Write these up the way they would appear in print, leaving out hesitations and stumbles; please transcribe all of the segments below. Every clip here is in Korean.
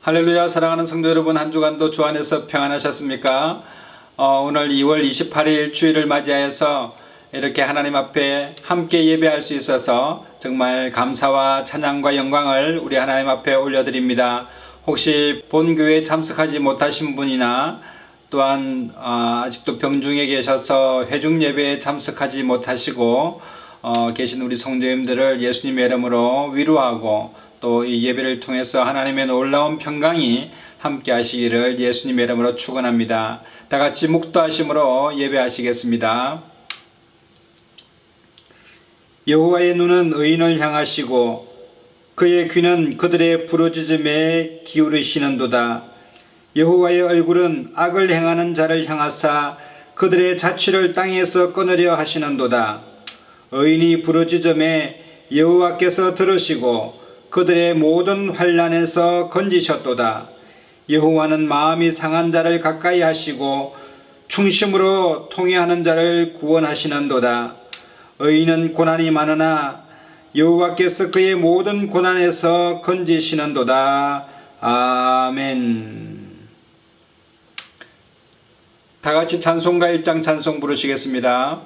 할렐루야. 사랑하는 성도 여러분, 한 주간도 주 안에서 평안하셨습니까? 오늘 2월 28일 주일을 맞이하여서 이렇게 하나님 앞에 함께 예배할 수 있어서 정말 감사와 찬양과 영광을 우리 하나님 앞에 올려드립니다. 혹시 본교회에 참석하지 못하신 분이나 또한 아직도 병중에 계셔서 회중 예배에 참석하지 못하시고 계신 우리 성도님들을 예수님의 이름으로 위로하고 또 이 예배를 통해서 하나님의 놀라운 평강이 함께 하시기를 예수님의 이름으로 축원합니다. 다 같이 묵도하심으로 예배하시겠습니다. 여호와의 눈은 의인을 향하시고 그의 귀는 그들의 부르짖음에 기울이시는도다. 여호와의 얼굴은 악을 행하는 자를 향하사 그들의 자취를 땅에서 끊으려 하시는도다. 의인이 부르짖음에 여호와께서 들으시고 그들의 모든 환난에서 건지셨도다. 여호와는 마음이 상한 자를 가까이 하시고 충심으로 통회하는 자를 구원하시는도다. 의인은 고난이 많으나 여호와께서 그의 모든 고난에서 건지시는도다. 아멘. 다 같이 찬송가 1장 찬송 부르시겠습니다.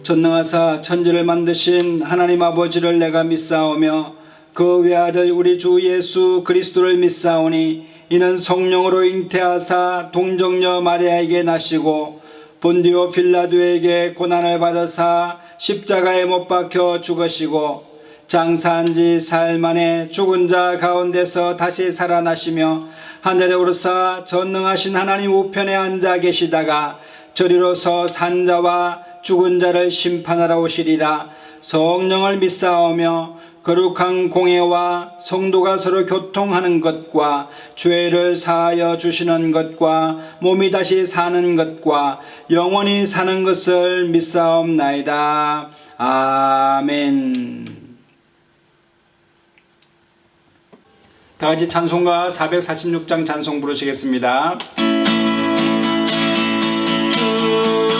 전능하사 천지를 만드신 하나님 아버지를 내가 믿사오며 그 외아들 우리 주 예수 그리스도를 믿사오니 이는 성령으로 잉태하사 동정녀 마리아에게 나시고 본디오 빌라도에게 고난을 받으사 십자가에 못 박혀 죽으시고 장사한 지 사흘 만에 죽은 자 가운데서 다시 살아나시며 하늘에 오르사 전능하신 하나님 우편에 앉아 계시다가 저리로서 산 자와 죽은 자를 심판하러 오시리라. 성령을 믿사오며 거룩한 공회와 성도가 서로 교통하는 것과 죄를 사하여 주시는 것과 몸이 다시 사는 것과 영원히 사는 것을 믿사옵나이다. 아멘. 다 같이 찬송가 446장 찬송 부르시겠습니다. 기쁘고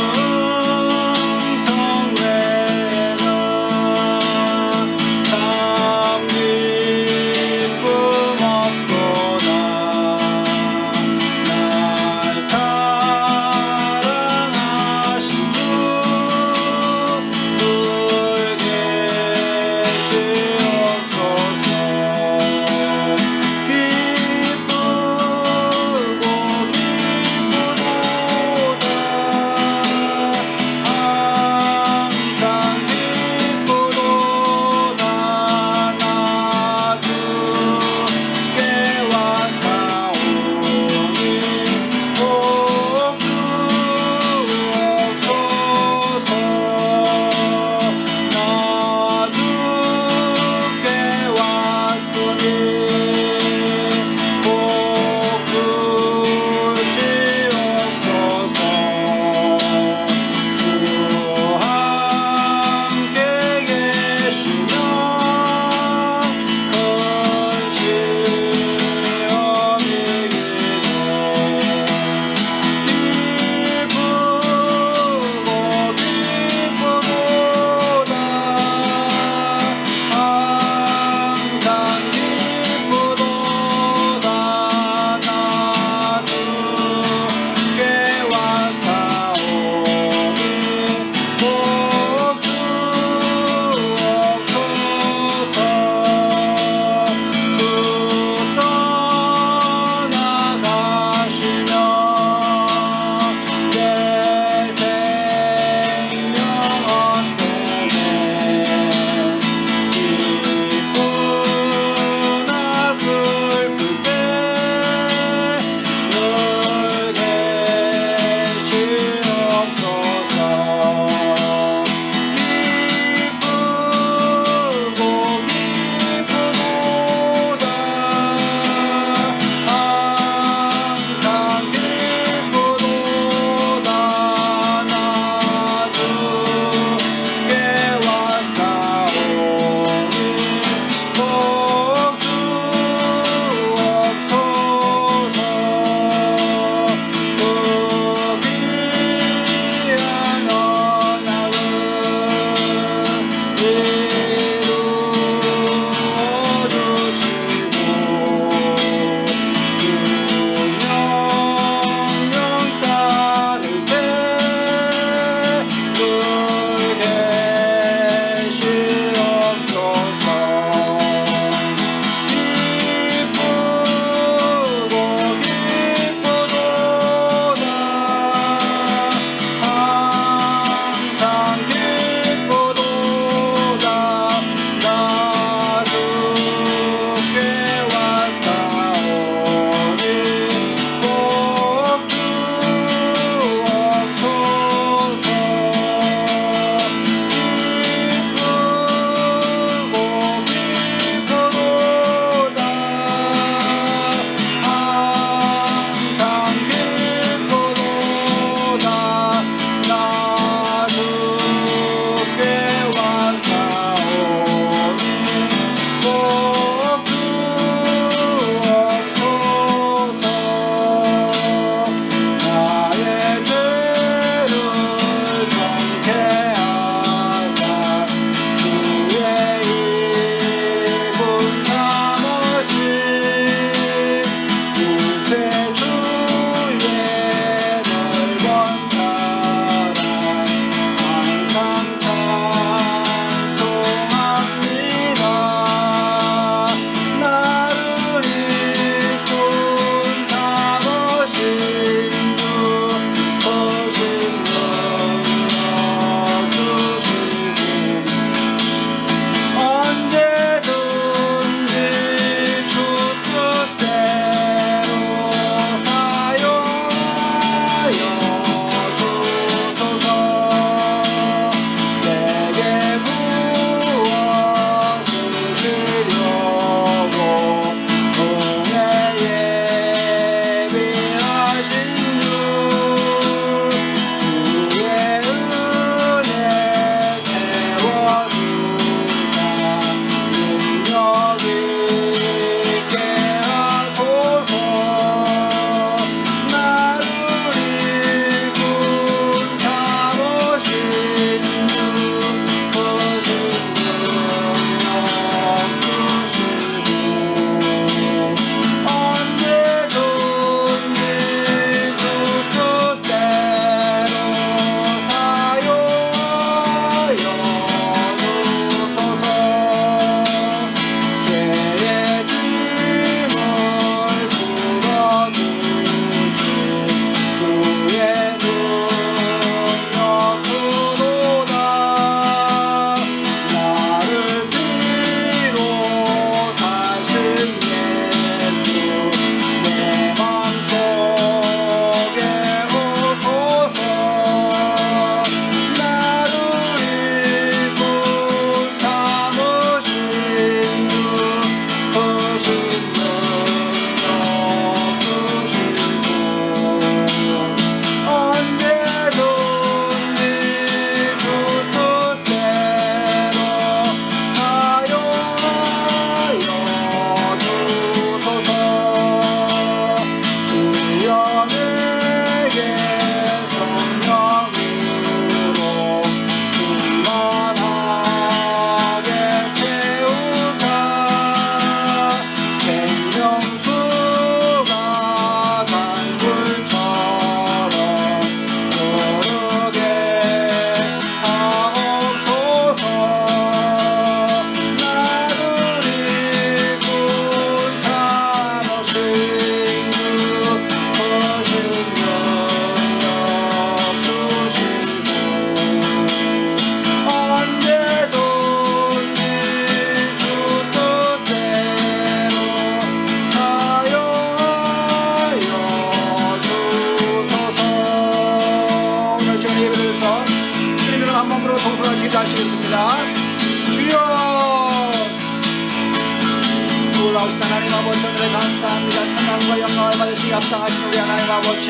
하나님 아버지 오늘 감사합니다. 찬양과 영광을 받으시기 합당하신 우리 하나님 아버지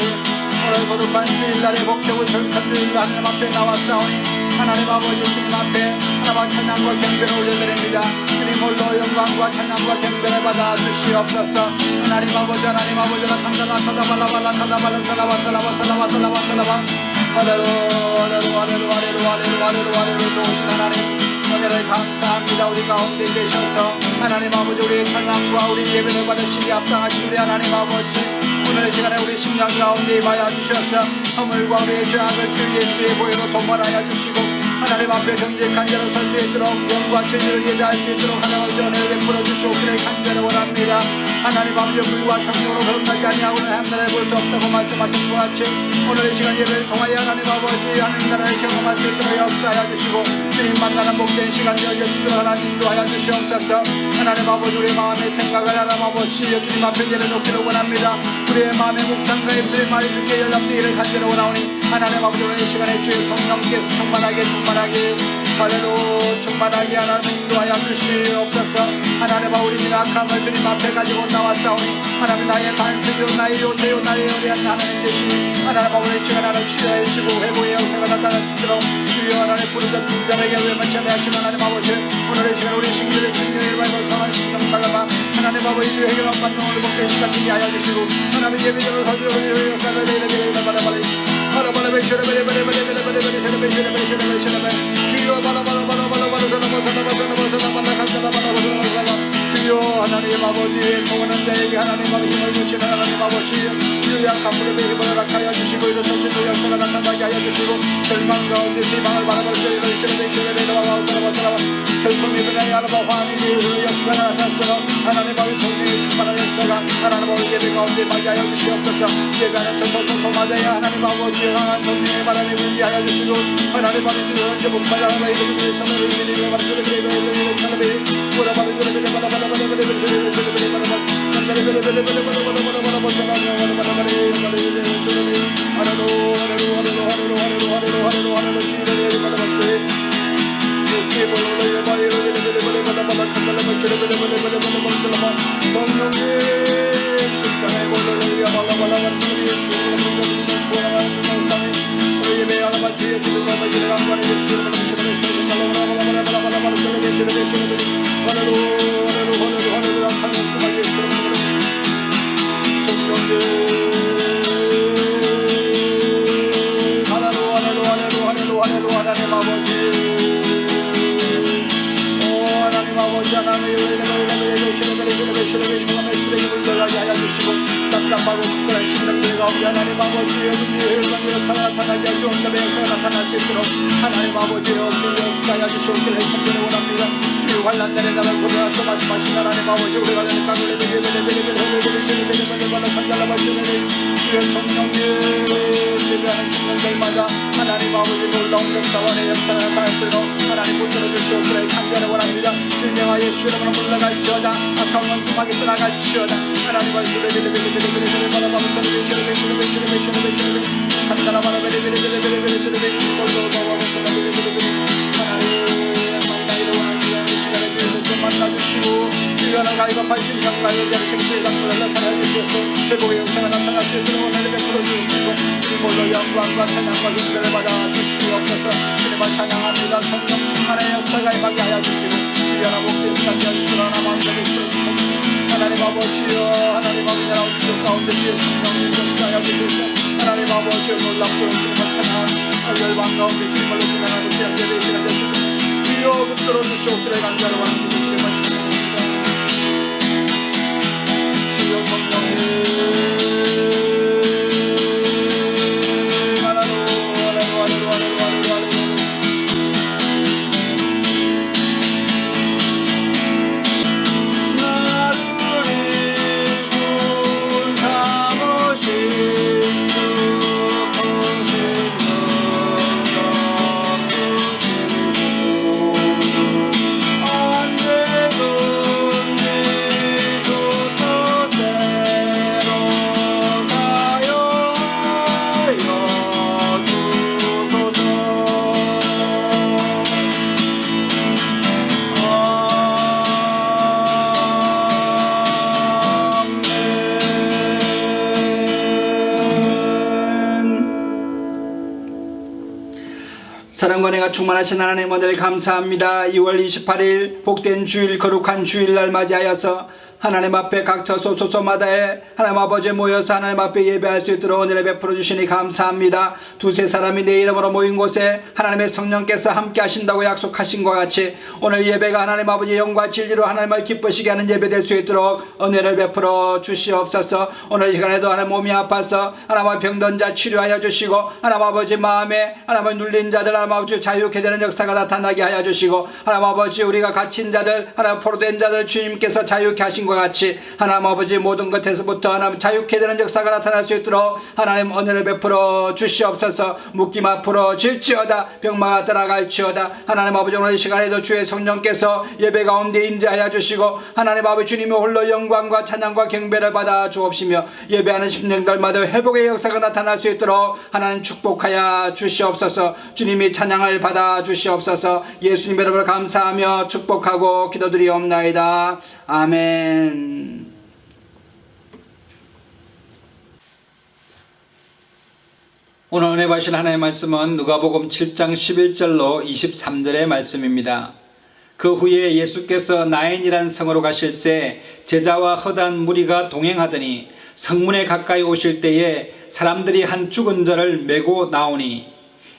오늘 거룩한 주일날의 복되고 절칸 주일날 하나님 앞에 나왔사오니 하나님 아버지 주님 앞에 하나님의 찬양과 경배를 올려드립니다. 주님 홀로 영광과 찬양과 경배를 받아 주시옵소서. 하나님 아버지 감사나 타다발라발라 타다발라 살라바 살라바 살라바 살라바 살라바 하레루 하레루 하레루 하레루 하레루 하레루 하레루 좋으신 하나님 오늘을 감사합니다. 우리 가운데 계셔서 하나님 아버지 우리의 찬양과 우리 예배를 받으시기 합당하신 우리 하나님 아버지 오늘 시간에 우리 심령 가운데 임하여 주셔서 허물과 우리의 죄악을 주 예수의 보혈로 도말하여 주시고 하나님 앞에 정직한 자로 설 수 있도록 영과 진리를 예배할 수 있도록 하나님의 은혜를 베풀어 주시옵기를 간절히 원합니다. 하나님 아버지 물과 성령으로 거듭나지 아니하고는 하나님을 볼 수 없다고 말씀하신 것 같이 오늘 이 시간 예배를 통하여 하나님 아버지 하나님 나라를 경험할 수 있도록 역사하여 주시고 주님 만나는 복된 시간 여겨주도록 하나님 인도하여 주시옵소서. 하나님 아버지 우리의 마음의 생각을 하나님 아버지 주님 앞에 내려놓기를 원합니다. 우리의 마음의 묵상과 입술의 말이 주께 연락되기를 간절히 원하오니 하나님 아버지 오늘 이 시간에 주의 성령께서 충만하게 할렐루 충만하게 하나님 인도하여 주시옵소서. 하나님 우리 악함을 주님 앞에 가지고 나왔사오니 하나님 나의 반석이요 나의 요새요 나의 의뢰한 하나님 되시니 하나님 우리 시간 하나님 치료해 주시고 회복의 역사가 나타날 수 있도록 주여 하나님 부르던 분들에게 외만 참여하시는 하나님 아버지 오늘 이 시간 우리 신들의 승리를 밟고 선한 신경 살아가 하나님 아버지 주의 해결한 반동을 먹게 시간 주게 하여 주시고 하나님 예비적으로 서주의 역사를 내려드리는 바라바리 바라바라 주여 하나님 아버지 통하는 자에게 하나님 아버지 힘을 주시는 하나님 아버지 주의 약함으로 힘을 낙하여 주시고 이런 정신의 역사가 나타나게 하여 주시고 절망 가운데 비방을 바라볼 때 슬픔이 그냥 알아봐 화음이 역사가 나타나서 하나님 아버지 성령의 충만한 역사가 하나님 아버지 예배 가운데 맞게 하여 주시옵소서. 예배하는 전통성통 맞아야 하나님 아버지 강한 성령의 바람이 불게 하여 주시고 하나님 아버지 언제 목마다 하나님의 이름을 참여를 드리며 말씀을 드리며 답답하고 특별한 심령들 가운데 하나님 아버지의 은혜의 역사가 나타나게 하시고 온답의 역사가 나타날 수 있도록 하나님 아버지의 역사하여 주시옵기를 간절히 원합니다. 주의 환난날에 나를 고백하시고 말씀하신 하나님 아버지 우리가 되는 가문의 주의 성령님 예배하는 심령들마다 하나님 아버지 놀라운 역사와 내 역사가 나타날 수 있도록 하나님 붙들어 주시옵기를 간절히 원합니다. 주님과 예수 이름으로 물러갈지어다 아까운 원수하게 떠나갈지어다 하나님 아버지 만나주시고 주변을 가입한 심상가의 자리생수의 강도를 나타내 주시옵소서. 회복의 역사가 나타날 수 있도록 은혜를 베풀어 주시고 주님으로 영광과 찬양과 존재를 받아 주시옵소서. 주님을 찬양합니다. 성령 충만의 역사가 임하게 하여 주시고 주변의 목된 시간이 하시도록 하나님 마음에 주시옵소서. 하나님 아버지여 하나님 아버지 나라의 지옥 가운데 주의 성령님 역사하여 주시옵소서. 하나님 아버지여 놀랍고 주님을 찬양한 열방 가운데 주님을 높이나가고 예배의 시간 되시옵소서. 주여 붙들어 주시옵기를 간절히 원합니다. 주여 성령님 내 사랑과 은혜가 충만하신 하나님 은혜를 감사합니다. 2월 28일 복된 주일 거룩한 주일날 맞이하여서 하나님 앞에 각처 소소소마다에 하나님 아버지 모여서 하나님 앞에 예배할 수 있도록 은혜를 베풀어 주시니 감사합니다. 두세 사람이 내 이름으로 모인 곳에 하나님의 성령께서 함께 하신다고 약속하신 것 같이 오늘 예배가 하나님 아버지 영과 진리로 하나님을 기쁘시게 하는 예배 될 수 있도록 은혜를 베풀어 주시옵소서. 오늘 이 시간에도 하나님 몸이 아파서 하나님 병든 자 치료하여 주시고 하나님 아버지 마음에 하나님 눌린 자들 하나님 아버지 자유케 되는 역사가 나타나게 하여 주시고 하나님 아버지 우리가 갇힌 자들 하나님 포로된 자들 주님께서 자유케 하신 것 같이 하나님 아버지 모든 것에서부터 하나님 자유케 되는 역사가 나타날 수 있도록 하나님 은혜를 베풀어 주시옵소서. 묶임 풀어 질지어다 병마가 떠나갈지어다. 하나님 아버지 오늘 이 시간에도 주의 성령께서 예배 가운데 임재하여 주시고 하나님 아버지 주님이 홀로 영광과 찬양과 경배를 받아 주옵시며 예배하는 심령들마다 회복의 역사가 나타날 수 있도록 하나님 축복하여 주시옵소서. 주님이 찬양을 받아 주시옵소서. 예수님 이름으로 감사하며 축복하고 기도드리옵나이다. 아멘. 오늘 은혜 받으실 하나님의 말씀은 누가복음 7장 11절로 23절의 말씀입니다. 그 후에 예수께서 나인이란 성으로 가실새 제자와 허다한 무리가 동행하더니 성문에 가까이 오실 때에 사람들이 한 죽은 자를 메고 나오니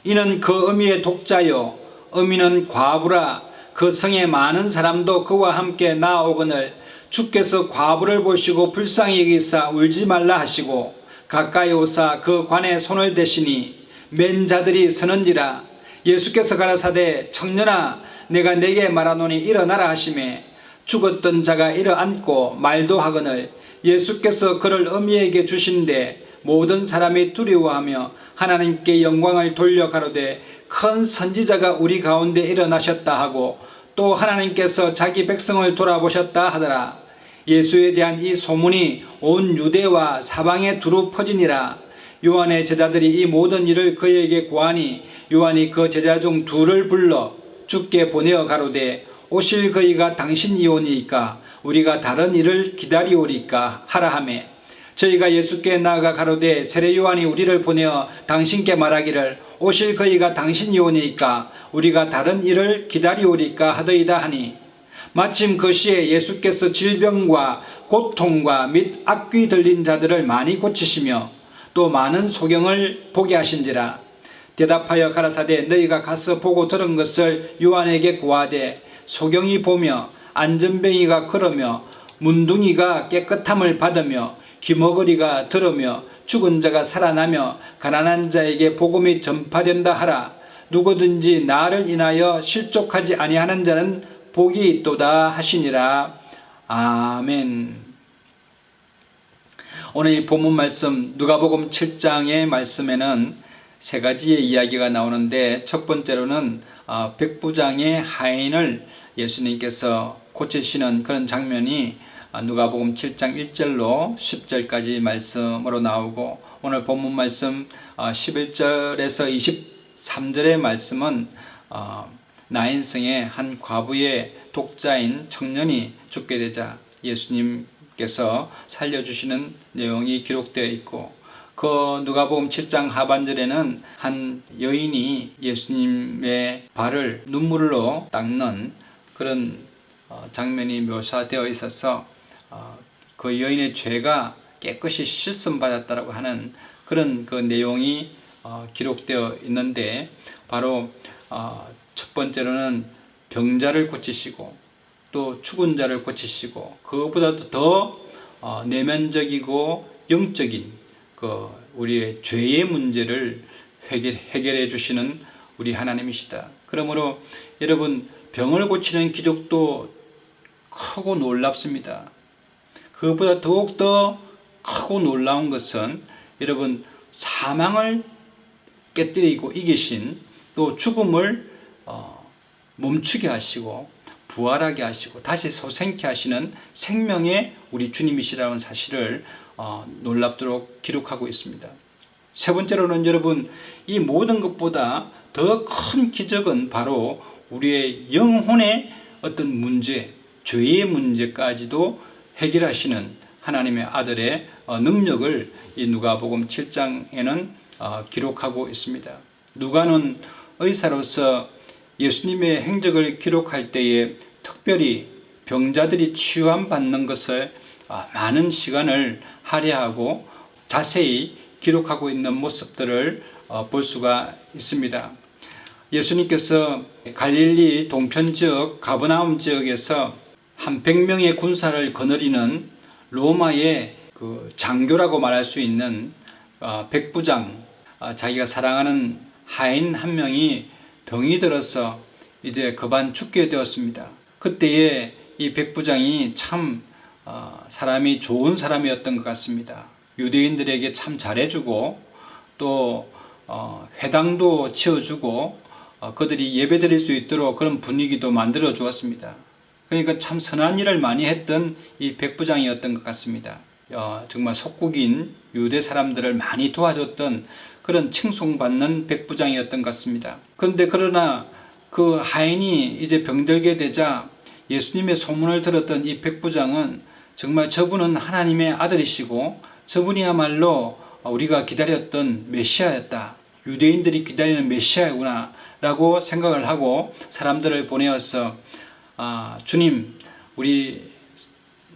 이는 그 어미의 독자요 어미는 과부라. 그 성에 많은 사람도 그와 함께 나아오거늘 주께서 과부를 보시고 불쌍히 여기사 울지 말라 하시고 가까이 오사 그 관에 손을 대시니 맨 자들이 서는지라. 예수께서 가라사대 청년아 내가 네게 말하노니 일어나라 하시매 죽었던 자가 일어앉고 말도 하거늘 예수께서 그를 어미에게 주신데 모든 사람이 두려워하며 하나님께 영광을 돌려 가로되 큰 선지자가 우리 가운데 일어나셨다 하고 또 하나님께서 자기 백성을 돌아보셨다 하더라. 예수에 대한 이 소문이 온 유대와 사방에 두루 퍼지니라. 요한의 제자들이 이 모든 일을 그에게 고하니 요한이 그 제자 중 둘을 불러 주께 보내어 가로되 오실 그이가 당신이오니이까 우리가 다른 일을 기다리오리까 하라 하매 저희가 예수께 나아가 가로되 세례 요한이 우리를 보내어 당신께 말하기를 오실 그이가 당신이오니이까 우리가 다른 일을 기다리오리까 하더이다 하니 마침 그 시에 예수께서 질병과 고통과 및 악귀 들린 자들을 많이 고치시며 또 많은 소경을 보게 하신지라. 대답하여 가라사대 너희가 가서 보고 들은 것을 요한에게 고하되 소경이 보며 안전뱅이가 걸으며 문둥이가 깨끗함을 받으며 귀머거리가 들으며 죽은 자가 살아나며 가난한 자에게 복음이 전파된다 하라. 누구든지 나를 인하여 실족하지 아니하는 자는 복이 있도다 하시니라. 아멘. 오늘 이 본문 말씀 누가복음 7장의 말씀에는 세 가지의 이야기가 나오는데 첫 번째로는 백부장의 하인을 예수님께서 고치시는 그런 장면이 누가복음 7장 1절로 10절까지 말씀으로 나오고 오늘 본문 말씀 11절에서 23절의 말씀은 나인성의 한 과부의 독자인 청년이 죽게 되자 예수님께서 살려주시는 내용이 기록되어 있고 그 누가복음 7장 하반절에는 한 여인이 예수님의 발을 눈물로 닦는 그런 장면이 묘사되어 있어서 그 여인의 죄가 깨끗이 씻음받았다고 하는 그런 그 내용이 기록되어 있는데 바로 첫 번째로는 병자를 고치시고 또 죽은 자를 고치시고 그것보다도 더 내면적이고 영적인 그 우리의 죄의 문제를 해결해 주시는 우리 하나님이시다. 그러므로 여러분 병을 고치는 기적도 크고 놀랍습니다. 그것보다 더욱더 크고 놀라운 것은 여러분 사망을 깨뜨리고 이기신 또 죽음을 멈추게 하시고 부활하게 하시고 다시 소생케 하시는 생명의 우리 주님이시라는 사실을 놀랍도록 기록하고 있습니다. 세 번째로는 여러분 이 모든 것보다 더 큰 기적은 바로 우리의 영혼의 어떤 문제, 죄의 문제까지도 해결하시는 하나님의 아들의 능력을 이 누가복음 7장에는 기록하고 있습니다. 누가는 의사로서 예수님의 행적을 기록할 때에 특별히 병자들이 치유함 받는 것을 많은 시간을 할애하고 자세히 기록하고 있는 모습들을 볼 수가 있습니다. 예수님께서 갈릴리 동편 지역 가버나움 지역에서 한 100명의 군사를 거느리는 로마의 그 장교라고 말할 수 있는 백부장, 자기가 사랑하는 하인 한 명이 병이 들어서 이제 급한 죽게 되었습니다. 그때에 이 백부장이 참 사람이 좋은 사람이었던 것 같습니다. 유대인들에게 참 잘해주고 또 회당도 치워주고 그들이 예배 드릴 수 있도록 그런 분위기도 만들어 주었습니다. 그러니까 참 선한 일을 많이 했던 이 백부장이었던 것 같습니다. 정말 속국인 유대 사람들을 많이 도와줬던 그런 칭송받는 백부장이었던 것 같습니다. 그러나 그 하인이 이제 병들게 되자 예수님의 소문을 들었던 이 백부장은 정말 저분은 하나님의 아들이시고 저분이야말로 우리가 기다렸던 메시아였다. 유대인들이 기다리는 메시아구나 라고 생각을 하고 사람들을 보내어서 주님, 우리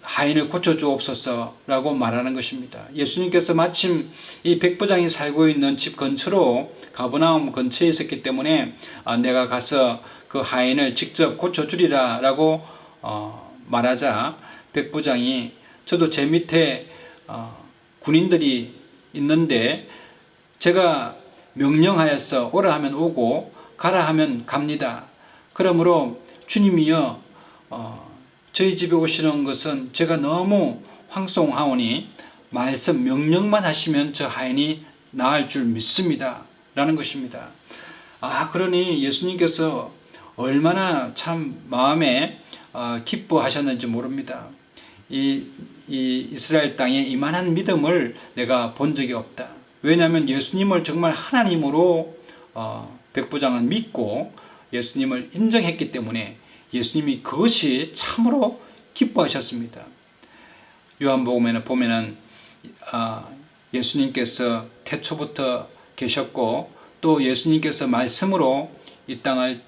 하인을 고쳐주옵소서 라고 말하는 것입니다. 예수님께서 마침 이 백부장이 살고 있는 집 근처로 가버나움 근처에 있었기 때문에 내가 가서 그 하인을 직접 고쳐주리라 라고 말하자 백부장이 저도 제 밑에 군인들이 있는데 제가 명령하여서 오라 하면 오고 가라 하면 갑니다. 그러므로 주님이여 저희 집에 오시는 것은 제가 너무 황송하오니 말씀 명령만 하시면 저 하인이 나을 줄 믿습니다 라는 것입니다. 그러니 예수님께서 얼마나 참 마음에 기뻐하셨는지 모릅니다. 이 이스라엘 땅에 이만한 믿음을 내가 본 적이 없다. 왜냐하면 예수님을 정말 하나님으로 백부장은 믿고 예수님을 인정했기 때문에 예수님이 그것이 참으로 기뻐하셨습니다. 요한복음에는 보면은 예수님께서 태초부터 계셨고 또 예수님께서 말씀으로 이 땅을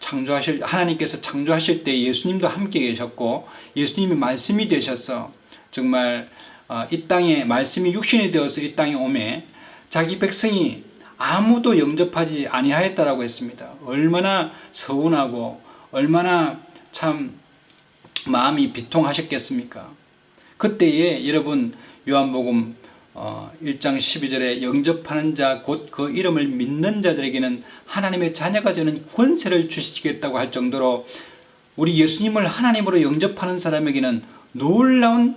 하나님께서 창조하실 때 예수님도 함께 계셨고 예수님이 말씀이 되셔서 정말 이 땅에 말씀이 육신이 되어서 이 땅에 오매 자기 백성이 아무도 영접하지 아니하였다라고 했습니다. 얼마나 서운하고 얼마나 참 마음이 비통하셨겠습니까? 그때에 여러분 요한복음 1장 12절에 영접하는 자 곧 그 이름을 믿는 자들에게는 하나님의 자녀가 되는 권세를 주시겠다고 할 정도로 우리 예수님을 하나님으로 영접하는 사람에게는 놀라운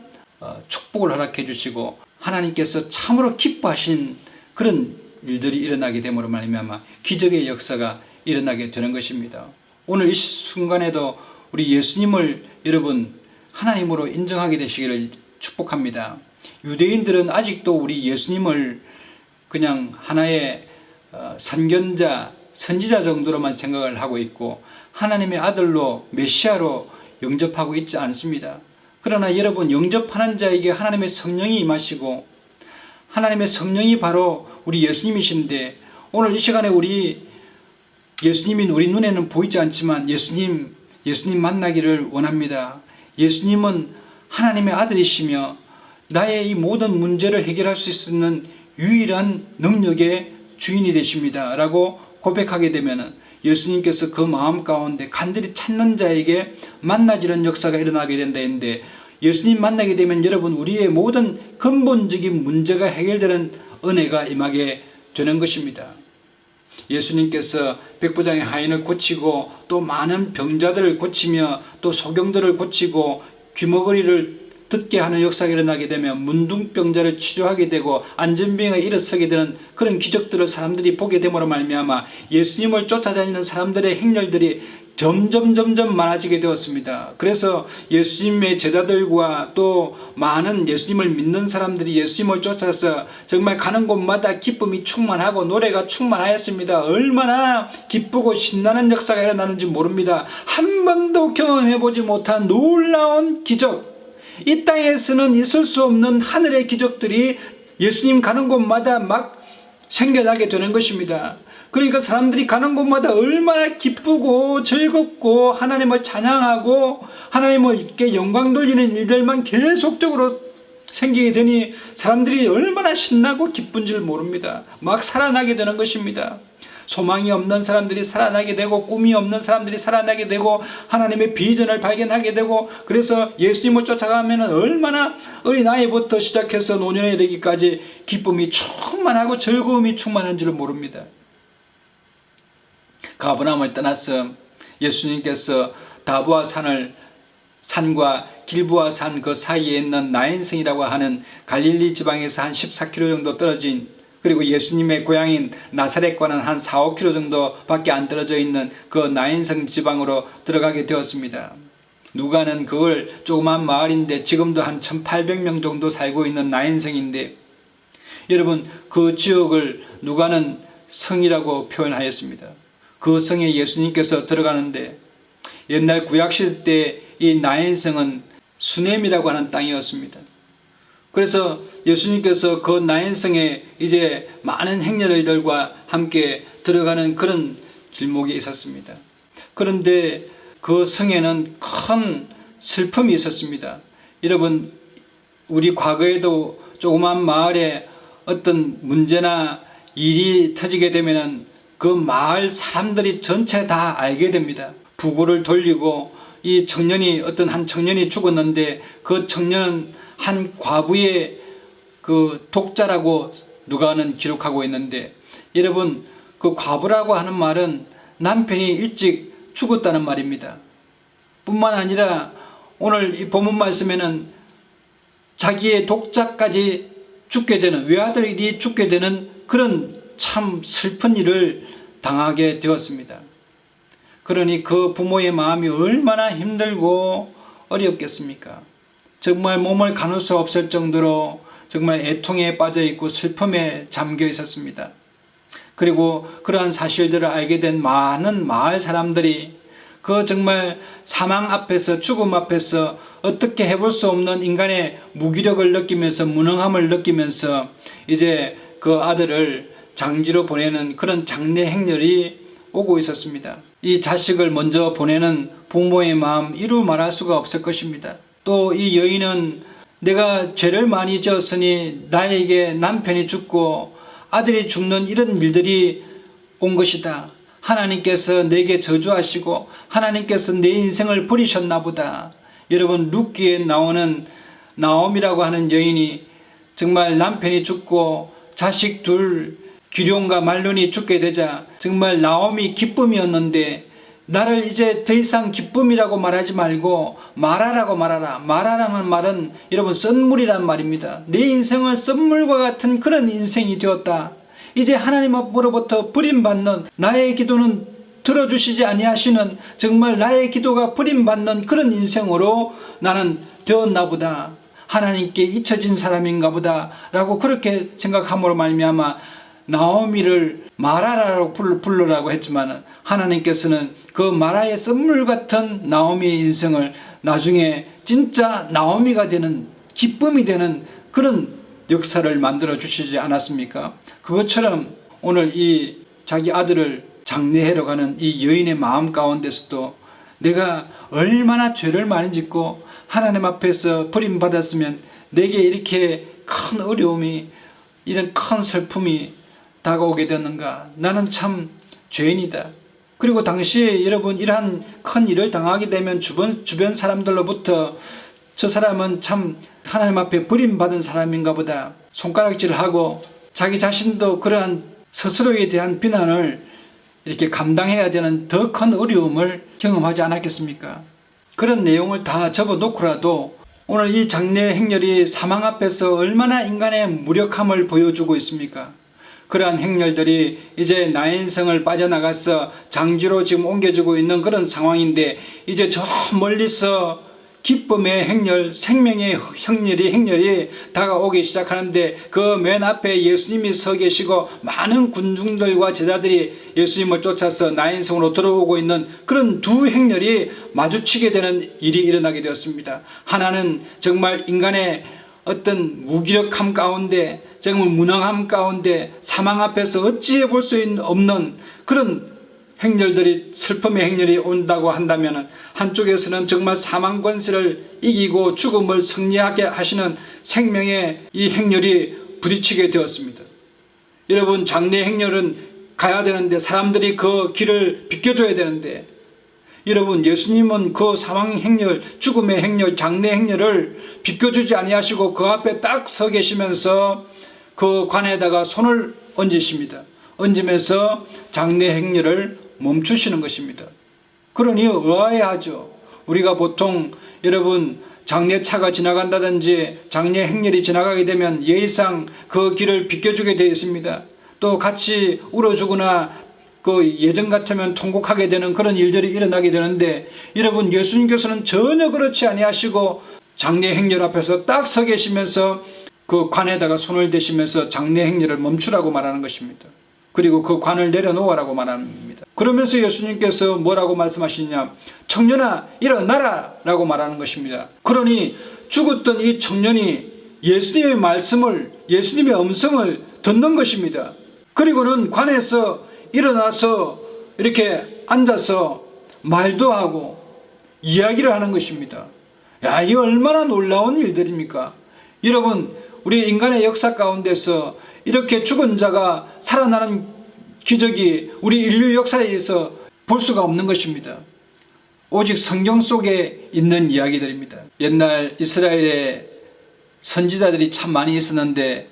축복을 허락해 주시고 하나님께서 참으로 기뻐하신 그런 일들이 일어나게 됨으로 말미암아 기적의 역사가 일어나게 되는 것입니다. 오늘 이 순간에도 우리 예수님을 여러분 하나님으로 인정하게 되시기를 축복합니다. 유대인들은 아직도 우리 예수님을 그냥 하나의 선견자, 선지자 정도로만 생각을 하고 있고 하나님의 아들로 메시아로 영접하고 있지 않습니다. 그러나 여러분 영접하는 자에게 하나님의 성령이 임하시고 하나님의 성령이 바로 우리 예수님이신데 오늘 이 시간에 우리 예수님이 우리 눈에는 보이지 않지만 예수님 만나기를 원합니다. 예수님은 하나님의 아들이시며 나의 이 모든 문제를 해결할 수 있는 유일한 능력의 주인이 되십니다 라고 고백하게 되면 예수님께서 그 마음 가운데 간절히 찾는 자에게 만나지는 역사가 일어나게 된다 했는데 예수님 만나게 되면 여러분 우리의 모든 근본적인 문제가 해결되는 은혜가 임하게 되는 것입니다. 예수님께서 백부장의 하인을 고치고 또 많은 병자들을 고치며 또 소경들을 고치고 귀머거리를 듣게 하는 역사가 일어나게 되면 문둥병자를 치료하게 되고 안전병에 일어서게 되는 그런 기적들을 사람들이 보게 됨으로 말미암아 예수님을 쫓아다니는 사람들의 행렬들이 점점 많아지게 되었습니다. 그래서 예수님의 제자들과 또 많은 예수님을 믿는 사람들이 예수님을 쫓아서 정말 가는 곳마다 기쁨이 충만하고 노래가 충만하였습니다. 얼마나 기쁘고 신나는 역사가 일어나는지 모릅니다. 한 번도 경험해보지 못한 놀라운 기적, 이 땅에서는 있을 수 없는 하늘의 기적들이 예수님 가는 곳마다 막 생겨나게 되는 것입니다. 그러니까 사람들이 가는 곳마다 얼마나 기쁘고 즐겁고 하나님을 찬양하고 하나님께 영광 돌리는 일들만 계속적으로 생기게 되니 사람들이 얼마나 신나고 기쁜 줄 모릅니다. 막 살아나게 되는 것입니다. 소망이 없는 사람들이 살아나게 되고 꿈이 없는 사람들이 살아나게 되고 하나님의 비전을 발견하게 되고, 그래서 예수님을 쫓아가면 얼마나 어린아이부터 시작해서 노년에 이르기까지 기쁨이 충만하고 즐거움이 충만한 줄 모릅니다. 가버나움을 떠나서 예수님께서 다보아 산과 길보아 산 그 사이에 있는 나인성이라고 하는 갈릴리 지방에서 한 14km 정도 떨어진, 그리고 예수님의 고향인 나사렛과는 한 4, 5km 정도밖에 안 떨어져 있는 그 나인성 지방으로 들어가게 되었습니다. 누가는 그걸 조그만 마을인데 지금도 한 1800명 정도 살고 있는 나인성인데, 여러분 그 지역을 누가는 성이라고 표현하였습니다. 그 성에 예수님께서 들어가는데, 옛날 구약시대 때 이 나인성은 수넴이라고 하는 땅이었습니다. 그래서 예수님께서 그 나인성에 이제 많은 행렬들과 함께 들어가는 그런 길목이 있었습니다. 그런데 그 성에는 큰 슬픔이 있었습니다. 여러분, 우리 과거에도 조그만 마을에 어떤 문제나 일이 터지게 되면은 그 마을 사람들이 전체 다 알게 됩니다. 부고를 돌리고, 이 청년이, 어떤 한 청년이 죽었는데 그 청년은 한 과부의 그 독자라고 누가는 기록하고 있는데, 여러분 그 과부라고 하는 말은 남편이 일찍 죽었다는 말입니다. 뿐만 아니라 오늘 이 본문 말씀에는 자기의 독자까지 죽게 되는, 외아들이 죽게 되는 그런 참 슬픈 일을 당하게 되었습니다. 그러니 그 부모의 마음이 얼마나 힘들고 어렵겠습니까? 정말 몸을 가눌 수 없을 정도로 정말 애통에 빠져 있고 슬픔에 잠겨 있었습니다. 그리고 그러한 사실들을 알게 된 많은 마을 사람들이 그 정말 사망 앞에서, 죽음 앞에서 어떻게 해볼 수 없는 인간의 무기력을 느끼면서, 무능함을 느끼면서 이제 그 아들을 장지로 보내는 그런 장례 행렬이 오고 있었습니다. 이 자식을 먼저 보내는 부모의 마음 이루 말할 수가 없을 것입니다. 또 이 여인은 내가 죄를 많이 지었으니 나에게 남편이 죽고 아들이 죽는 이런 일들이 온 것이다. 하나님께서 내게 저주하시고 하나님께서 내 인생을 버리셨나 보다. 여러분, 룻기에 나오는 나옴이라고 하는 여인이 정말 남편이 죽고 자식 둘, 기룡과 말론이 죽게 되자 정말 나옴이 기쁨이었는데, 나를 이제 더 이상 기쁨이라고 말하지 말고 마라라고 말하라. 마라라는 말은 여러분 썬물이란 말입니다. 내 인생은 썬물과 같은 그런 인생이 되었다. 이제 하나님 앞으로부터 버림받는, 나의 기도는 들어주시지 아니하시는, 정말 나의 기도가 버림받는 그런 인생으로 나는 되었나 보다. 하나님께 잊혀진 사람인가 보다 라고 그렇게 생각함으로 말미암아 나오미를 마라라고 부르라고 했지만, 하나님께서는 그 마라의 썬물 같은 나오미의 인생을 나중에 진짜 나오미가 되는, 기쁨이 되는 그런 역사를 만들어 주시지 않았습니까? 그것처럼 오늘 이 자기 아들을 장례하러 가는 이 여인의 마음 가운데서도 내가 얼마나 죄를 많이 짓고 하나님 앞에서 버림받았으면 내게 이렇게 큰 어려움이, 이런 큰 슬픔이 다가오게 되는가. 나는 참 죄인이다. 그리고 당시에 여러분, 이러한 큰 일을 당하게 되면 주변 사람들로부터 저 사람은 참 하나님 앞에 버림받은 사람인가 보다 손가락질을 하고, 자기 자신도 그러한 스스로에 대한 비난을 이렇게 감당해야 되는 더 큰 어려움을 경험하지 않았겠습니까? 그런 내용을 다 접어놓고라도 오늘 이 장례 행렬이 사망 앞에서 얼마나 인간의 무력함을 보여주고 있습니까? 그러한 행렬들이 이제 나인성을 빠져나가서 장지로 지금 옮겨지고 있는 그런 상황인데, 이제 저 멀리서 기쁨의 행렬, 생명의 행렬이 다가오기 시작하는데, 그 맨 앞에 예수님이 서 계시고 많은 군중들과 제자들이 예수님을 쫓아서 나인성으로 들어오고 있는 그런 두 행렬이 마주치게 되는 일이 일어나게 되었습니다. 하나는 정말 인간의 어떤 무기력함 가운데, 정말 무능함 가운데 사망 앞에서 어찌해 볼 수 없는 그런 행렬들이, 슬픔의 행렬이 온다고 한다면, 한쪽에서는 정말 사망 권세를 이기고 죽음을 승리하게 하시는 생명의 이 행렬이 부딪히게 되었습니다. 여러분, 장래 행렬은 가야 되는데, 사람들이 그 길을 비켜줘야 되는데, 여러분, 예수님은 그 사망 행렬, 죽음의 행렬, 장래 행렬을 비켜주지 아니하시고 그 앞에 딱 서 계시면서 그 관에다가 손을 얹으십니다. 얹으면서 장래 행렬을 멈추시는 것입니다. 그러니 의아해하죠. 우리가 보통 여러분 장례차가 지나간다든지 장례 행렬이 지나가게 되면 예의상 그 길을 비켜주게 되어 있습니다. 또 같이 울어주거나 그 예전 같으면 통곡하게 되는 그런 일들이 일어나게 되는데, 여러분, 예수님께서는 전혀 그렇지 아니하시고 장례 행렬 앞에서 딱 서 계시면서 그 관에다가 손을 대시면서 장례 행렬을 멈추라고 말하는 것입니다. 그리고 그 관을 내려놓으라고 말합니다. 그러면서 예수님께서 뭐라고 말씀하시냐, 청년아 일어나라 라고 말하는 것입니다. 그러니 죽었던 이 청년이 예수님의 말씀을, 예수님의 음성을 듣는 것입니다. 그리고는 관에서 일어나서 이렇게 앉아서 말도 하고 이야기를 하는 것입니다. 야, 이 얼마나 놀라운 일들입니까? 여러분, 우리 인간의 역사 가운데서 이렇게 죽은 자가 살아나는 기적이 우리 인류 역사에서 볼 수가 없는 것입니다. 오직 성경 속에 있는 이야기들입니다. 옛날 이스라엘에 선지자들이 참 많이 있었는데,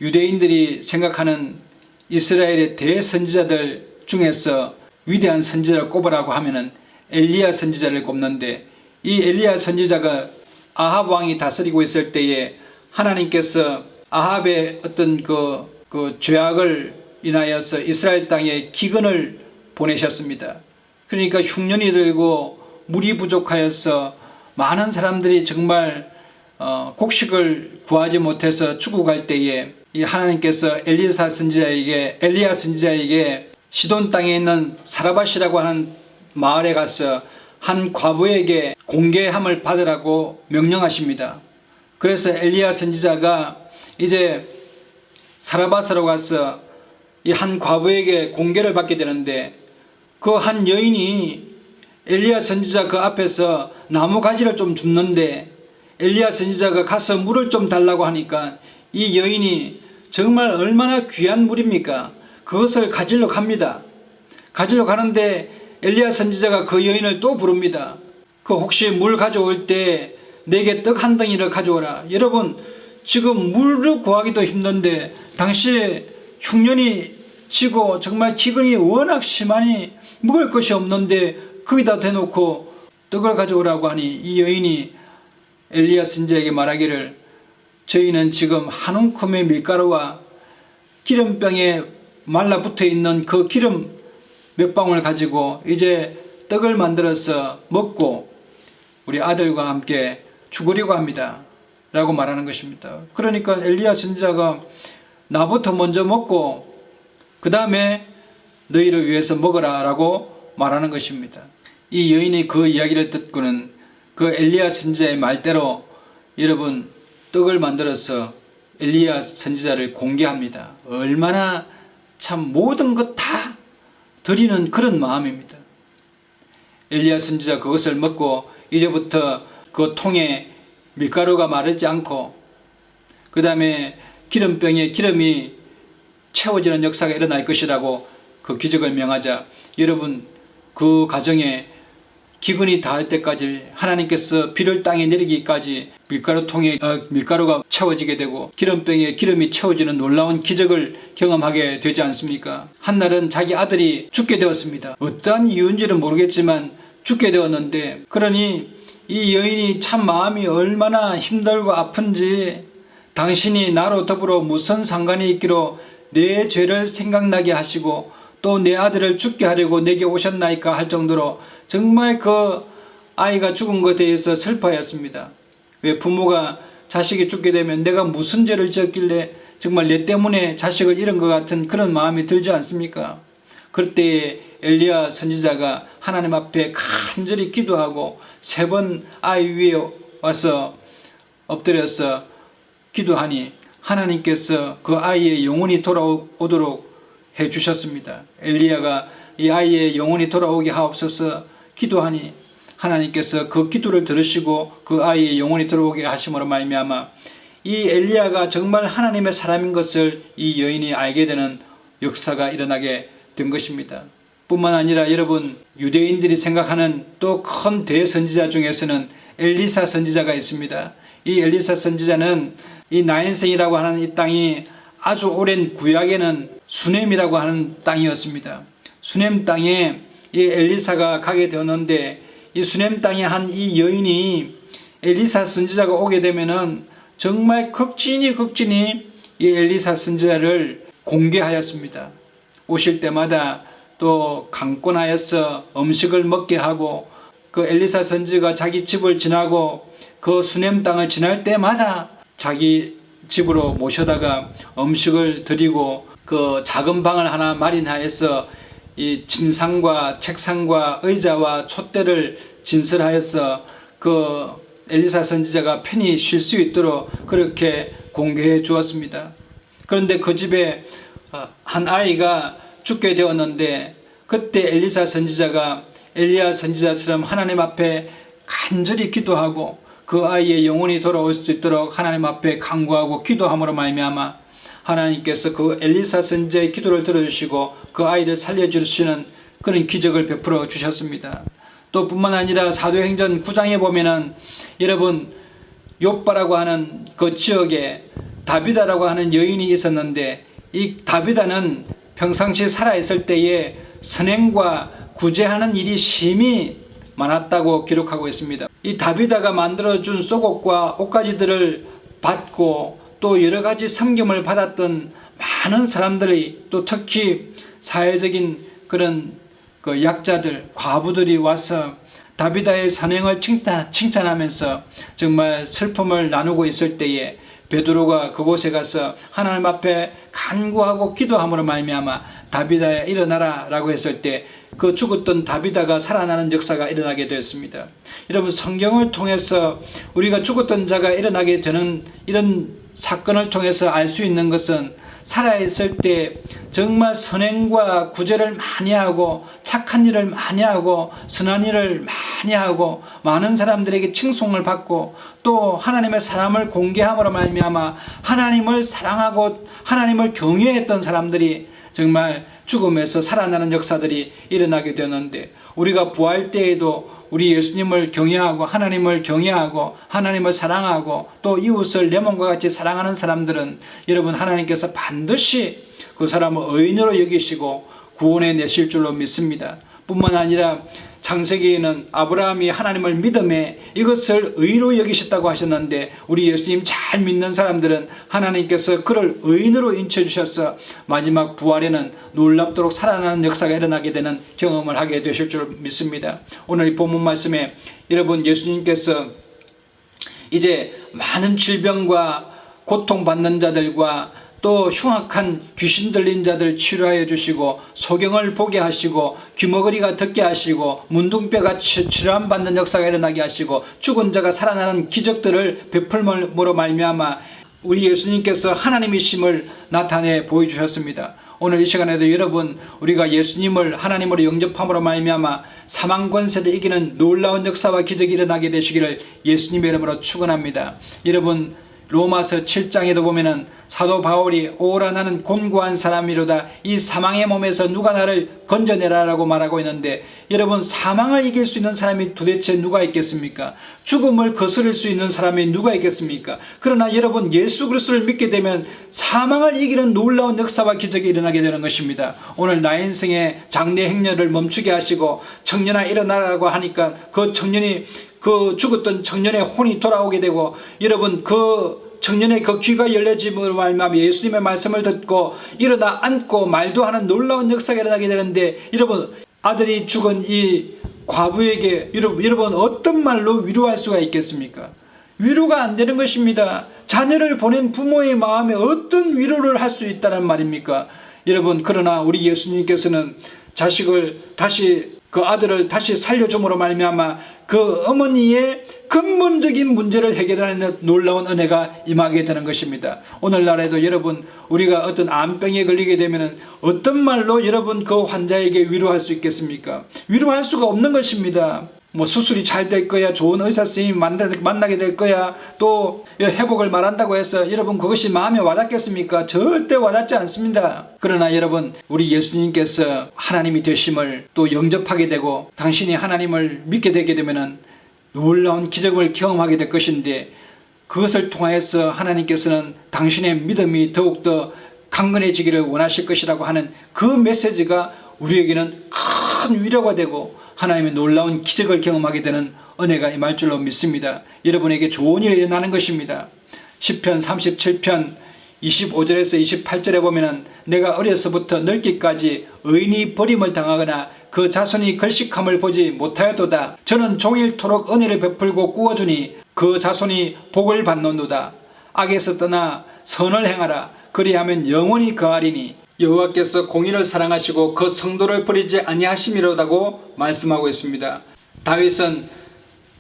유대인들이 생각하는 이스라엘의 대선지자들 중에서 위대한 선지자를 꼽으라고 하면은 엘리야 선지자를 꼽는데, 이 엘리야 선지자가 아합 왕이 다스리고 있을 때에 하나님께서 아합의 어떤 그 죄악을 인하여서 이스라엘 땅에 기근을 보내셨습니다. 그러니까 흉년이 들고 물이 부족하여서 많은 사람들이 정말 곡식을 구하지 못해서 죽어갈 때에 이 하나님께서 엘리야 선지자에게 시돈 땅에 있는 사라밧이라고 하는 마을에 가서 한 과부에게 공개함을 받으라고 명령하십니다. 그래서 엘리야 선지자가 이제 사라밧으로 가서 이 한 과부에게 공개를 받게 되는데, 그 한 여인이 엘리야 선지자 그 앞에서 나무 가지를 좀 줍는데, 엘리야 선지자가 가서 물을 좀 달라고 하니까 이 여인이 정말 얼마나 귀한 물입니까? 그것을 가지러 갑니다. 가지러 가는데 엘리야 선지자가 그 여인을 또 부릅니다. 그 혹시 물 가져올 때 내게 떡 한 덩이를 가져오라. 여러분, 지금 물을 구하기도 힘든데 당시에 흉년이 지고 정말 기근이 워낙 심하니 먹을 것이 없는데 거기다 대놓고 떡을 가져오라고 하니, 이 여인이 엘리야 선지자에게 말하기를, 저희는 지금 한 움큼의 밀가루와 기름병에 말라붙어 있는 그 기름 몇 방울 가지고 이제 떡을 만들어서 먹고 우리 아들과 함께 죽으려고 합니다 라고 말하는 것입니다. 그러니까 엘리야 선지자가 나부터 먼저 먹고 그 다음에 너희를 위해서 먹어라 라고 말하는 것입니다. 이 여인이 그 이야기를 듣고는 그 엘리야 선지자의 말대로 여러분 떡을 만들어서 엘리야 선지자를 공개합니다. 얼마나 참 모든 것 다 드리는 그런 마음입니다. 엘리야 선지자 그것을 먹고 이제부터 그 통에 밀가루가 마르지 않고 그 다음에 기름병에 기름이 채워지는 역사가 일어날 것이라고 그 기적을 명하자, 여러분 그 가정에 기근이 닿을 때까지 하나님께서 비를 땅에 내리기까지 밀가루통에 밀가루가 채워지게 되고 기름병에 기름이 채워지는 놀라운 기적을 경험하게 되지 않습니까? 한날은 자기 아들이 죽게 되었습니다. 어떠한 이유인지는 모르겠지만 죽게 되었는데, 그러니 이 여인이 참 마음이 얼마나 힘들고 아픈지, 당신이 나로 더불어 무슨 상관이 있기로 내 죄를 생각나게 하시고 또 내 아들을 죽게 하려고 내게 오셨나이까 할 정도로 정말 그 아이가 죽은 것에 대해서 슬퍼하였습니다. 왜 부모가 자식이 죽게 되면 내가 무슨 죄를 지었길래 정말 내 때문에 자식을 잃은 것 같은 그런 마음이 들지 않습니까? 그럴 때 엘리야 선지자가 하나님 앞에 간절히 기도하고 3번 아이 위에 와서 엎드려서 기도하니 하나님께서 그 아이의 영혼이 돌아오도록 해 주셨습니다. 엘리야가 이 아이의 영혼이 돌아오게 하옵소서 기도하니 하나님께서 그 기도를 들으시고 그 아이의 영혼이 돌아오게 하심으로 말미암아 이 엘리야가 정말 하나님의 사람인 것을 이 여인이 알게 되는 역사가 일어나게 된 것입니다. 뿐만 아니라 여러분, 유대인들이 생각하는 또 큰 대선지자 중에서는 엘리사 선지자가 있습니다. 이 엘리사 선지자는 이 나인성이라고 하는 이 땅이 아주 오랜 구약에는 수넴이라고 하는 땅이었습니다. 수넴 땅에 이 엘리사가 가게 되었는데 이 수넴 땅에 한 이 여인이 엘리사 선지자가 오게 되면은 정말 극진히 이 엘리사 선지자를 공개하였습니다. 오실 때마다 또 강권하여서 음식을 먹게 하고 그 엘리사 선지자가 자기 집을 지나고 그 수넴 땅을 지날 때마다 자기 집으로 모셔다가 음식을 드리고 그 작은 방을 하나 마련하여서 이 침상과 책상과 의자와 촛대를 진설하여서 그 엘리사 선지자가 편히 쉴 수 있도록 그렇게 공개해 주었습니다. 그런데 그 집에 한 아이가 죽게 되었는데 그때 엘리사 선지자가 엘리야 선지자처럼 하나님 앞에 간절히 기도하고 그 아이의 영혼이 돌아올 수 있도록 하나님 앞에 간구하고 기도함으로 말미암아 하나님께서 그 엘리사 선지자의 기도를 들어주시고 그 아이를 살려주시는 그런 기적을 베풀어 주셨습니다. 또 뿐만 아니라 사도행전 9장에 보면은 여러분 욥바라고 하는 그 지역에 다비다라고 하는 여인이 있었는데 이 다비다는 평상시에 살아있을 때에 선행과 구제하는 일이 심히 많았다고 기록하고 있습니다. 이 다비다가 만들어준 속옷과 옷가지들을 받고 또 여러가지 섬김을 받았던 많은 사람들이 또 특히 사회적인 그런 그 약자들, 과부들이 와서 다비다의 선행을 칭찬하면서 정말 슬픔을 나누고 있을 때에 베드로가 그곳에 가서 하나님 앞에 간구하고 기도함으로 말미암아 다비다야 일어나라 라고 했을 때 그 죽었던 다비다가 살아나는 역사가 일어나게 되었습니다. 여러분, 성경을 통해서 우리가 죽었던 자가 일어나게 되는 이런 사건을 통해서 알 수 있는 것은 살아있을 때 정말 선행과 구제를 많이 하고 착한 일을 많이 하고 선한 일을 많이 하고 많은 사람들에게 칭송을 받고 또 하나님의 사람을 공개함으로 말미암아 하나님을 사랑하고 하나님을 경외했던 사람들이 정말 죽음에서 살아나는 역사들이 일어나게 되었는데 우리가 부활 때에도 우리 예수님을 경외하고 하나님을 경외하고 하나님을 사랑하고 또 이웃을 내 몸과 같이 사랑하는 사람들은 여러분 하나님께서 반드시 그 사람을 의인으로 여기시고 구원해 내실 줄로 믿습니다. 뿐만 아니라 창세기에는 아브라함이 하나님을 믿음에 이것을 의로 여기셨다고 하셨는데 우리 예수님 잘 믿는 사람들은 하나님께서 그를 의인으로 인쳐주셔서 마지막 부활에는 놀랍도록 살아나는 역사가 일어나게 되는 경험을 하게 되실 줄 믿습니다. 오늘 이 본문 말씀에 여러분 예수님께서 이제 많은 질병과 고통받는 자들과 또 흉악한 귀신 들린 자들 치료하여 주시고 소경을 보게 하시고 귀머거리가 듣게 하시고 문둥뼈가 치료받는 역사가 일어나게 하시고 죽은 자가 살아나는 기적들을 베풀므로 말미암아 우리 예수님께서 하나님이심을 나타내 보여주셨습니다. 오늘 이 시간에도 여러분 우리가 예수님을 하나님으로 영접함으로 말미암아 사망 권세를 이기는 놀라운 역사와 기적이 일어나게 되시기를 예수님의 이름으로 축원합니다. 여러분 로마서 7장에도 보면은 사도 바울이 오라 나는 곤고한 사람이로다 이 사망의 몸에서 누가 나를 건져내라라고 말하고 있는데 여러분 사망을 이길 수 있는 사람이 도대체 누가 있겠습니까? 죽음을 거스를 수 있는 사람이 누가 있겠습니까? 그러나 여러분 예수 그리스도를 믿게 되면 사망을 이기는 놀라운 역사와 기적이 일어나게 되는 것입니다. 오늘 나인성의 장례 행렬을 멈추게 하시고 청년아 일어나라고 하니까 그 청년이 그 죽었던 청년의 혼이 돌아오게 되고 여러분 그 청년의 그 귀가 열려짐으로 말미암아 예수님의 말씀을 듣고 일어나 앉고 말도 하는 놀라운 역사가 일어나게 되는데 여러분 아들이 죽은 이 과부에게 여러분 어떤 말로 위로할 수가 있겠습니까? 위로가 안 되는 것입니다. 자녀를 보낸 부모의 마음에 어떤 위로를 할 수 있다는 말입니까? 여러분 그러나 우리 예수님께서는 자식을 다시 그 아들을 다시 살려줌으로 말미암아 그 어머니의 근본적인 문제를 해결하는 놀라운 은혜가 임하게 되는 것입니다. 오늘날에도 여러분, 우리가 어떤 암병에 걸리게 되면 어떤 말로 여러분 그 환자에게 위로할 수 있겠습니까? 위로할 수가 없는 것입니다. 뭐 수술이 잘 될 거야, 좋은 의사 선생님 만나게 될 거야, 또 회복을 말한다고 해서 여러분 그것이 마음에 와닿겠습니까? 절대 와닿지 않습니다. 그러나 여러분, 우리 예수님께서 하나님이 되심을 또 영접하게 되고 당신이 하나님을 믿게 되게 되면 놀라운 기적을 경험하게 될 것인데, 그것을 통하여서 하나님께서는 당신의 믿음이 더욱더 강건해지기를 원하실 것이라고 하는 그 메시지가 우리에게는 큰 위로가 되고 하나님의 놀라운 기적을 경험하게 되는 은혜가 임할 줄로 믿습니다. 여러분에게 좋은 일이 일어나는 것입니다. 시편 37편 25절에서 28절에 보면 내가 어려서부터 늙기까지 의인이 버림을 당하거나 그 자손이 걸식함을 보지 못하였도다. 저는 종일토록 은혜를 베풀고 꾸어주니 그 자손이 복을 받노도다. 악에서 떠나 선을 행하라. 그리하면 영원히 거하리니 여호와께서 공의를 사랑하시고 그 성도를 버리지 아니하심이로다고 말씀하고 있습니다. 다윗은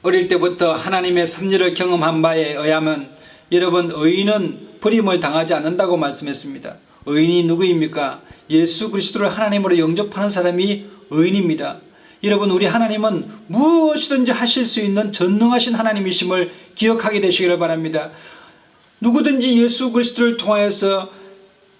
어릴 때부터 하나님의 섭리를 경험한 바에 의하면 여러분, 의인은 버림을 당하지 않는다고 말씀했습니다. 의인이 누구입니까? 예수 그리스도를 하나님으로 영접하는 사람이 의인입니다. 여러분, 우리 하나님은 무엇이든지 하실 수 있는 전능하신 하나님이심을 기억하게 되시기를 바랍니다. 누구든지 예수 그리스도를 통하여서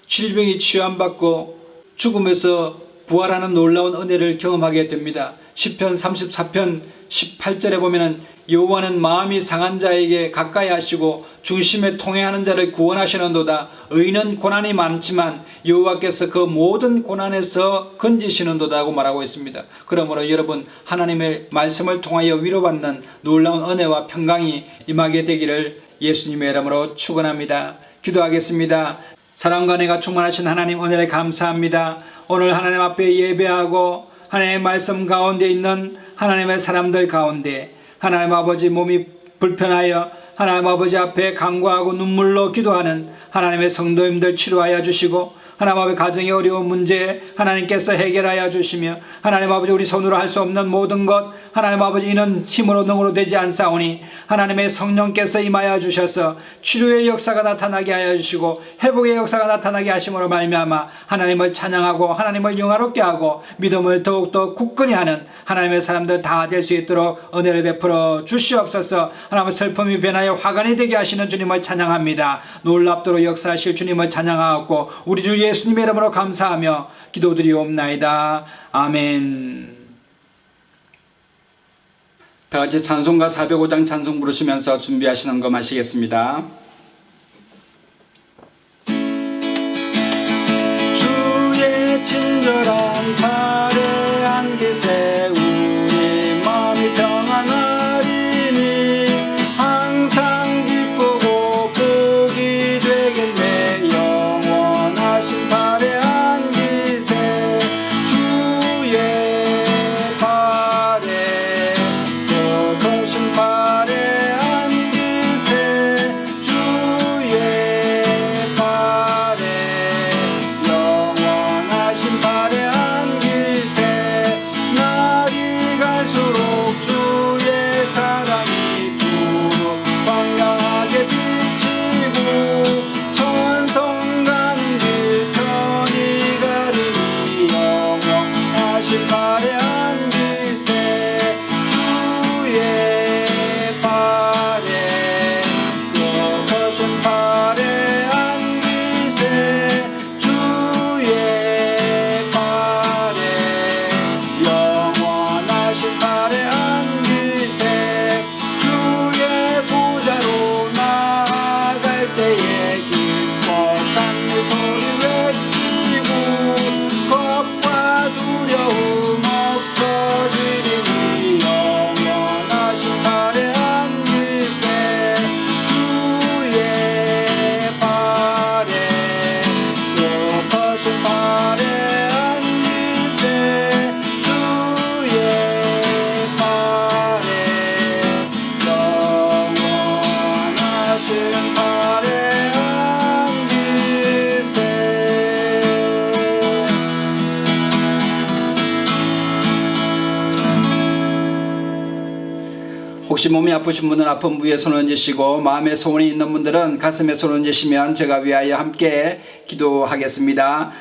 질병이 치유받고 죽음에서 부활하는 놀라운 은혜를 경험하게 됩니다. 시편 34편 18절에 보면은 여호와는 마음이 상한 자에게 가까이 하시고 중심에 통회하는 자를 구원하시는도다. 의인은 고난이 많지만 여호와께서 그 모든 고난에서 건지시는도다고 말하고 있습니다. 그러므로 여러분, 하나님의 말씀을 통하여 위로받는 놀라운 은혜와 평강이 임하게 되기를 예수님의 이름으로 축원합니다. 기도하겠습니다. 사랑과 은혜가 충만하신 하나님, 은혜를 감사합니다. 오늘 하나님 앞에 예배하고 하나님의 말씀 가운데 있는 하나님의 사람들 가운데 하나님 아버지 몸이 불편하여 하나님 아버지 앞에 간구하고 눈물로 기도하는 하나님의 성도님들 치료하여 주시고, 하나님 아버지 가정의 어려운 문제 하나님께서 해결하여 주시며, 하나님 아버지 우리 손으로 할 수 없는 모든 것 하나님 아버지 이는 힘으로 능으로 되지 않사오니 하나님의 성령께서 임하여 주셔서 치료의 역사가 나타나게 하여 주시고 회복의 역사가 나타나게 하심으로 말미암아 하나님을 찬양하고 하나님을 영화롭게 하고 믿음을 더욱더 굳건히 하는 하나님의 사람들 다 될 수 있도록 은혜를 베풀어 주시옵소서. 하나님의 슬픔이 변하여 화관이 되게 하시는 주님을 찬양합니다. 놀랍도록 역사하실 주님을 찬양하고 우리 주 예수님의 이름으로 감사하며 기도드리옵나이다. 아멘. 다 같이 찬송가 405장 찬송 부르시면서 준비하시는 거 마시겠습니다. 주의 친절한 팔에 안기세 우리 마음이 평안하리니 항상 기쁘고 복이 되겠네. 영원하신 팔에 안기세 주의 팔에 더 크신 팔에 안기세 주의 혹시 몸이 아프신 분은 아픈 부위에 손을 얹으시고 마음에 소원이 있는 분들은 가슴에 손을 얹으시면 제가 위하여 함께 기도하겠습니다.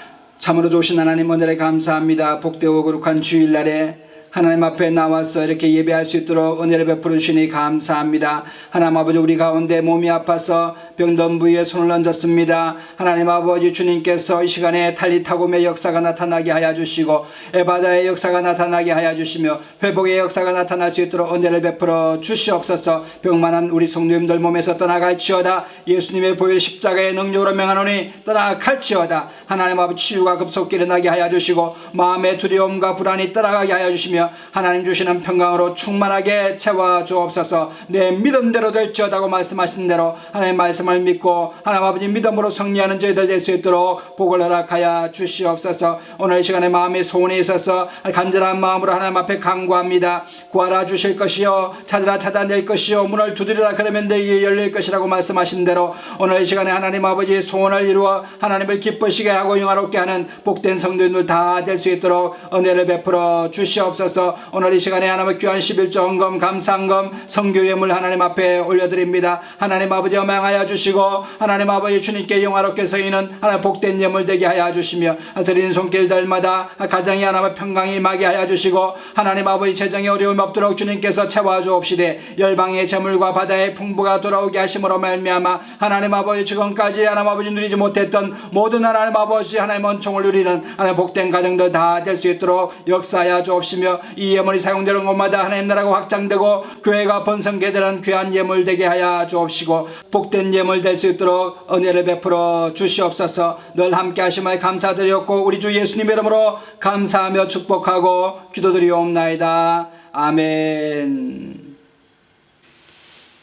참으로 좋으신 하나님 오늘에 감사합니다. 복되고 거룩한 주일날에 하나님 앞에 나와서 이렇게 예배할 수 있도록 은혜를 베풀어 주시니 감사합니다. 하나님 아버지, 우리 가운데 몸이 아파서 병든 부위에 손을 얹었습니다. 하나님 아버지, 주님께서 이 시간에 탈리타곰의 역사가 나타나게 하여 주시고 에바다의 역사가 나타나게 하여 주시며 회복의 역사가 나타날 수 있도록 은혜를 베풀어 주시옵소서. 병만한 우리 성도님들 몸에서 떠나갈지어다. 예수님의 보혈 십자가의 능력으로 명하노니 떠나갈지어다. 하나님 아버지, 치유가 급속히 일어나게 하여 주시고 마음의 두려움과 불안이 떠나가게 하여 주시며 하나님 주시는 평강으로 충만하게 채워 주옵소서. 내 믿음대로 될지어다고 말씀하신 대로 하나님 말씀을 믿고 하나님 아버지 믿음으로 승리하는 저희들 될 수 있도록 복을 허락하여 주시옵소서. 오늘 이 시간에 마음의 소원이 있어서 간절한 마음으로 하나님 앞에 간구합니다. 구하라 주실 것이요 찾으라 찾아낼 것이요 문을 두드리라 그러면 너희에게 열릴 것이라고 말씀하신 대로 오늘 이 시간에 하나님 아버지의 소원을 이루어 하나님을 기쁘시게 하고 영화롭게 하는 복된 성도님들 다 될 수 있도록 은혜를 베풀어 주시옵소서. 오늘 이 시간에 하나님의 귀한 11조 헌금 감사헌금 성교예물 하나님 앞에 올려드립니다. 하나님 아버지 엄양하여 주시고 하나님 아버지 주님께 영화롭게 서이는 하나님 복된 예물 되게 하여 주시며 드리는 손길들마다 가정이 하나님의 평강이 임하게 하여 주시고 하나님 아버지 재정에 어려움이 없도록 주님께서 채워 주옵시되 열방의 재물과 바다의 풍부가 돌아오게 하심으로 말미암아 하나님 아버지 지금까지 하나님 아버지 누리지 못했던 모든 하나님 아버지 하나님 은총을 누리는 하나님 복된 가정들 다 될 수 있도록 역사하여 주옵시며 이 예물이 사용되는 곳마다 하나님 나라가 확장되고 교회가 번성되는 귀한 예물 되게 하여 주옵시고 복된 예물 될 수 있도록 은혜를 베풀어 주시옵소서. 늘 함께 하심을 감사드렸고 우리 주 예수님 이름으로 감사하며 축복하고 기도드리옵나이다. 아멘.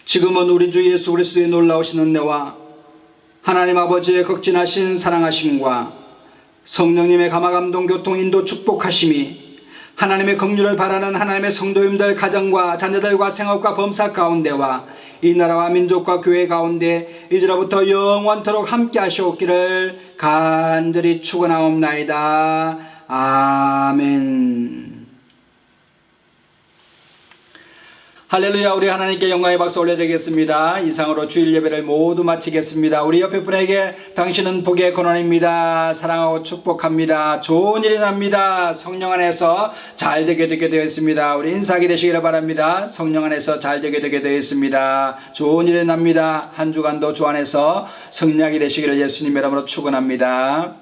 지금은 우리 주 예수 그리스도의 놀라우신 은혜와 하나님 아버지의 극진하신 사랑하심과 성령님의 감화감동 교통 인도 축복하심이 하나님의 긍휼을 바라는 하나님의 성도님들 가정과 자녀들과 생업과 범사 가운데와 이 나라와 민족과 교회 가운데 이제로부터 영원토록 함께 하시옵기를 간절히 축원하옵나이다. 아멘. 할렐루야. 우리 하나님께 영광의 박수 올려드리겠습니다. 이상으로 주일 예배를 모두 마치겠습니다. 우리 옆에 분에게 당신은 복의 근원입니다. 사랑하고 축복합니다. 좋은 일이 납니다. 성령 안에서 잘 되게 되어 있습니다. 우리 인사하게 되시기를 바랍니다. 성령 안에서 잘 되게 되어 있습니다. 좋은 일이 납니다. 한 주간도 주 안에서 승리하게 되시기를 예수님 이름으로 축원합니다.